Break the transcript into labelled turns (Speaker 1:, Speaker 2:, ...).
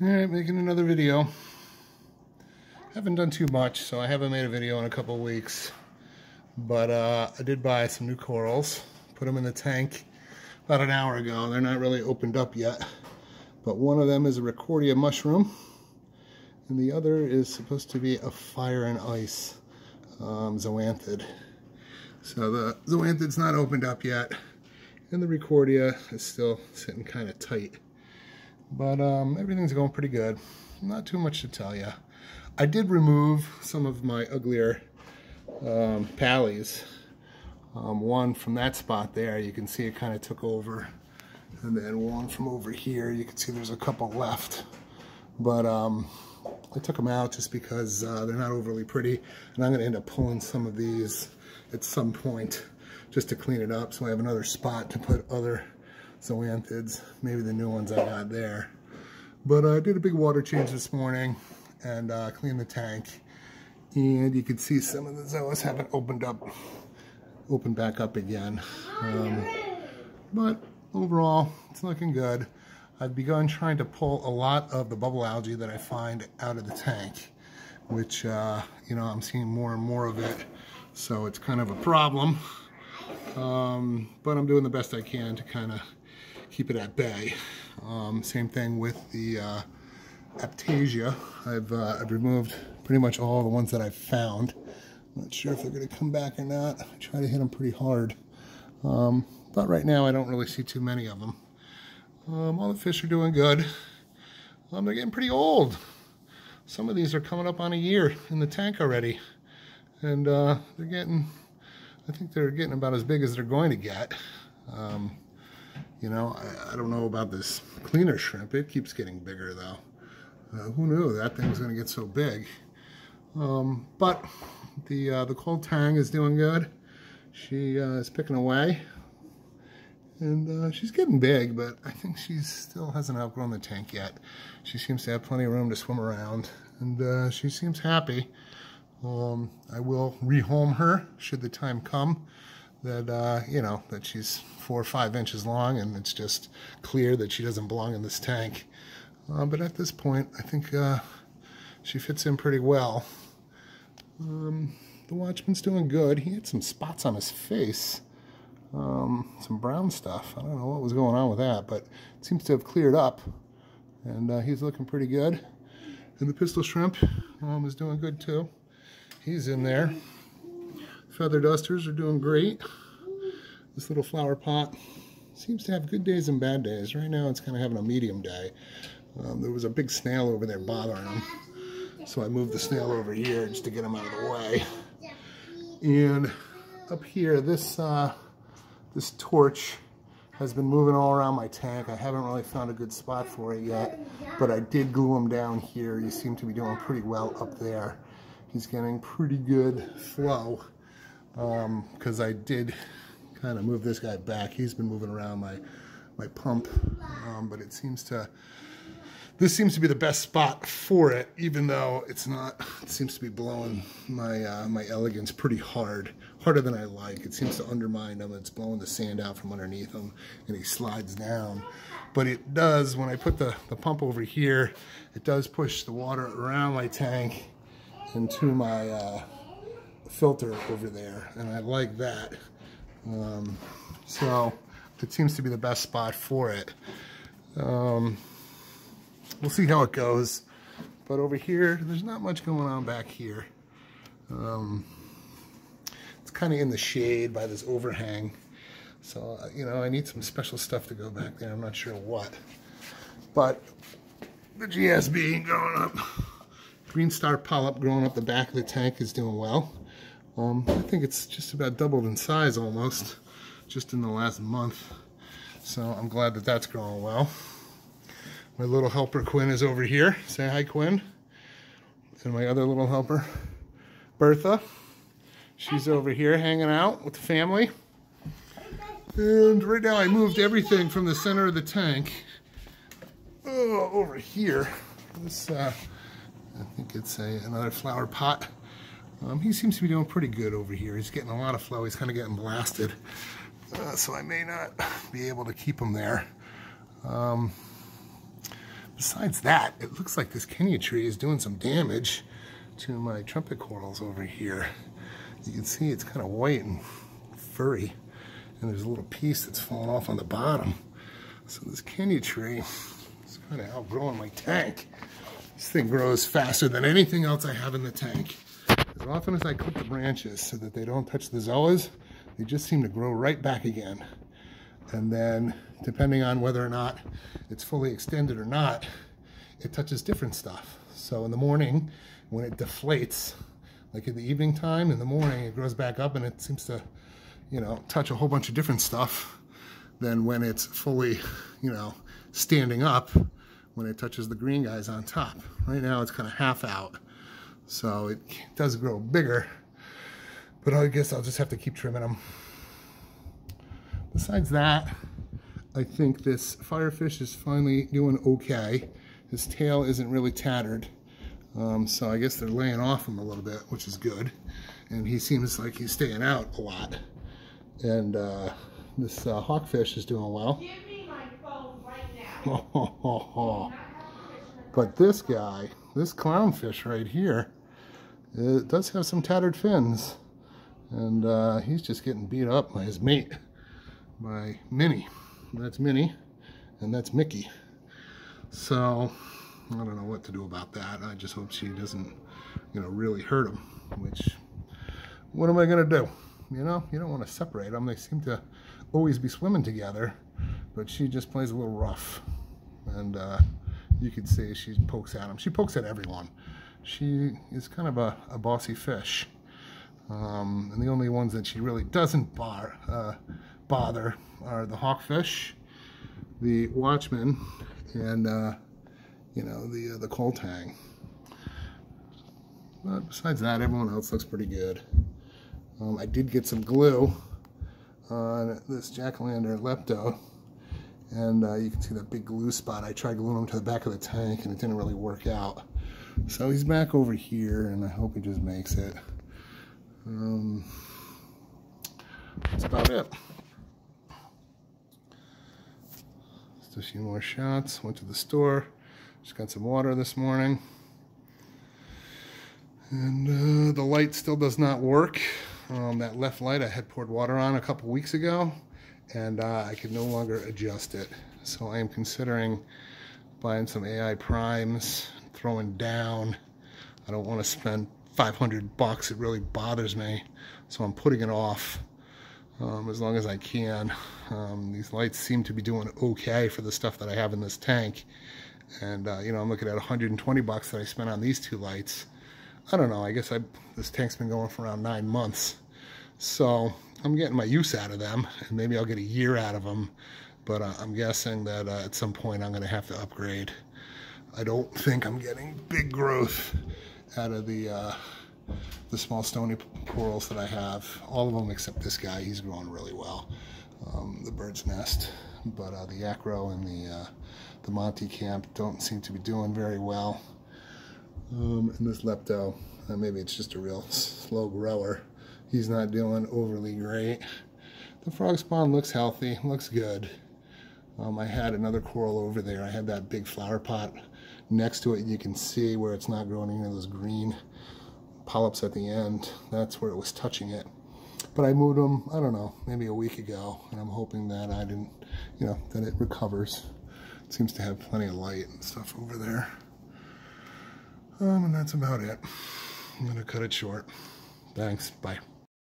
Speaker 1: Alright, making another video. Haven't done too much, so I haven't made a video in a couple of weeks. But I did buy some new corals, put them in the tank about an hour ago. They're not really opened up yet. But one of them is a Rickordia mushroom, and the other is supposed to be a fire and ice zoanthid. So the zoanthid's not opened up yet, and the Rickordia is still sitting kind of tight. But everything's going pretty good. Not too much to tell you. I did remove some of my uglier pallies. One from that spot there, you can see it kind of took over. And then one from over here, you can see there's a couple left. But I took them out just because they're not overly pretty. And I'm going to end up pulling some of these at some point just to clean it up, so I have another spot to put other zoanthids, maybe the new ones I got there. But I did a big water change this morning and cleaned the tank, and you can see some of the zoas haven't opened back up again. But overall, it's looking good. I've begun trying to pull a lot of the bubble algae that I find out of the tank, which you know, I'm seeing more and more of it, so it's kind of a problem. But I'm doing the best I can to kind of keep it at bay. Same thing with the Aiptasia. I've removed pretty much all the ones that I've found. Not sure if they're going to come back or not. I try to hit them pretty hard. But right now I don't really see too many of them. All the fish are doing good. They're getting pretty old. Some of these are coming up on a year in the tank already. And they're getting, I think they're getting about as big as they're going to get. You know, I don't know about this cleaner shrimp. It keeps getting bigger though. Who knew that thing was going to get so big? But the cold tang is doing good. She is picking away, and she's getting big, but I think she still hasn't outgrown the tank yet. She seems to have plenty of room to swim around, and she seems happy. I will rehome her should the time come that you know, that she's 4 or 5 inches long and it's just clear that she doesn't belong in this tank. But at this point, I think she fits in pretty well. The Watchman's doing good. He had some spots on his face, some brown stuff. I don't know what was going on with that, but it seems to have cleared up, and he's looking pretty good. And the pistol shrimp is doing good too. He's in there. Feather dusters are doing great. This little flower pot seems to have good days and bad days. Right now it's kind of having a medium day. There was a big snail over there bothering him, so I moved the snail over here just to get him out of the way. And up here, this torch has been moving all around my tank. I haven't really found a good spot for it yet, but I did glue him down here. He seemed to be doing pretty well up there. He's getting pretty good flow, because I did kind of move this guy back. He's been moving around my pump, but it seems to, this seems to be the best spot for it, even though it's not. It seems to be blowing my my elegance pretty hard, harder than I like. It seems to undermine him. It's blowing the sand out from underneath him, and he slides down. But it does, when I put the pump over here, it does push the water around my tank into my filter over there, and I like that. So it seems to be the best spot for it. We'll see how it goes. But over here, there's not much going on back here. It's kind of in the shade by this overhang. So, you know, I need some special stuff to go back there. I'm not sure what. But the GSB growing up, Green Star Polyp growing up the back of the tank is doing well. I think it's just about doubled in size almost, just in the last month. So I'm glad that that's growing well. My little helper Quinn is over here. Say hi, Quinn. And my other little helper, Bertha. She's over here hanging out with the family. And right now I moved everything from the center of the tank over here. This, I think it's another flower pot. He seems to be doing pretty good over here. He's getting a lot of flow. He's kind of getting blasted. So I may not be able to keep him there. Besides that, it looks like this Kenya tree is doing some damage to my trumpet corals over here. You can see it's kind of white and furry, and there's a little piece that's fallen off on the bottom. So this Kenya tree is kind of outgrowing my tank. This thing grows faster than anything else I have in the tank. As often as I clip the branches so that they don't touch the zoas, they just seem to grow right back again. And then, depending on whether or not it's fully extended or not, it touches different stuff. So in the morning, when it deflates, like in the evening time, in the morning, it grows back up and it seems to, you know, touch a whole bunch of different stuff than when it's fully, you know, standing up, when it touches the green guys on top. Right now, it's kind of half out. So it does grow bigger, but I guess I'll just have to keep trimming them. Besides that, I think this firefish is finally doing okay. His tail isn't really tattered, so I guess they're laying off him a little bit, which is good. And he seems like he's staying out a lot. And this hawkfish is doing well.
Speaker 2: Give me my phone right now.
Speaker 1: But this guy, this clownfish right here, it does have some tattered fins. And he's just getting beat up by his mate, by Minnie. That's Minnie, and that's Mickey. So I don't know what to do about that. I just hope she doesn't, you know, really hurt him, which, what am I going to do? You know, you don't want to separate them. They seem to always be swimming together, but she just plays a little rough. And you could see she pokes at him. She pokes at everyone. She is kind of a bossy fish. And the only ones that she really doesn't bother are the hawkfish, the watchman, and you know, the coal tang. But besides that, everyone else looks pretty good. I did get some glue on this jack-o'-lantern lepto, and you can see that big glue spot. I tried gluing him to the back of the tank, and it didn't really work out. So he's back over here, and I hope he just makes it. That's about it. Just a few more shots. Went to the store. Just got some water this morning. And the light still does not work. That left light I had poured water on a couple weeks ago, and I could no longer adjust it. So I am considering buying some AI primes, throwing down. I don't want to spend $500. It really bothers me. So I'm putting it off as long as I can. These lights seem to be doing okay for the stuff that I have in this tank. And, you know, I'm looking at $120 that I spent on these two lights. I don't know, I guess this tank's been going for around 9 months. So I'm getting my use out of them, and maybe I'll get a year out of them. But I'm guessing that at some point I'm going to have to upgrade. I don't think I'm getting big growth out of the small stony corals that I have. All of them except this guy, he's growing really well. The bird's nest. But the acro and the Monty Camp don't seem to be doing very well. And this lepto, maybe it's just a real slow grower. He's not doing overly great. The frog spawn looks healthy, looks good. I had another coral over there. I had that big flower pot next to it. You can see where it's not growing any of those green polyps at the end. That's where it was touching it. But I moved them, I don't know, maybe a week ago, and I'm hoping that I didn't, you know, that it recovers. It seems to have plenty of light and stuff over there. And that's about it. I'm going to cut it short. Thanks. Bye.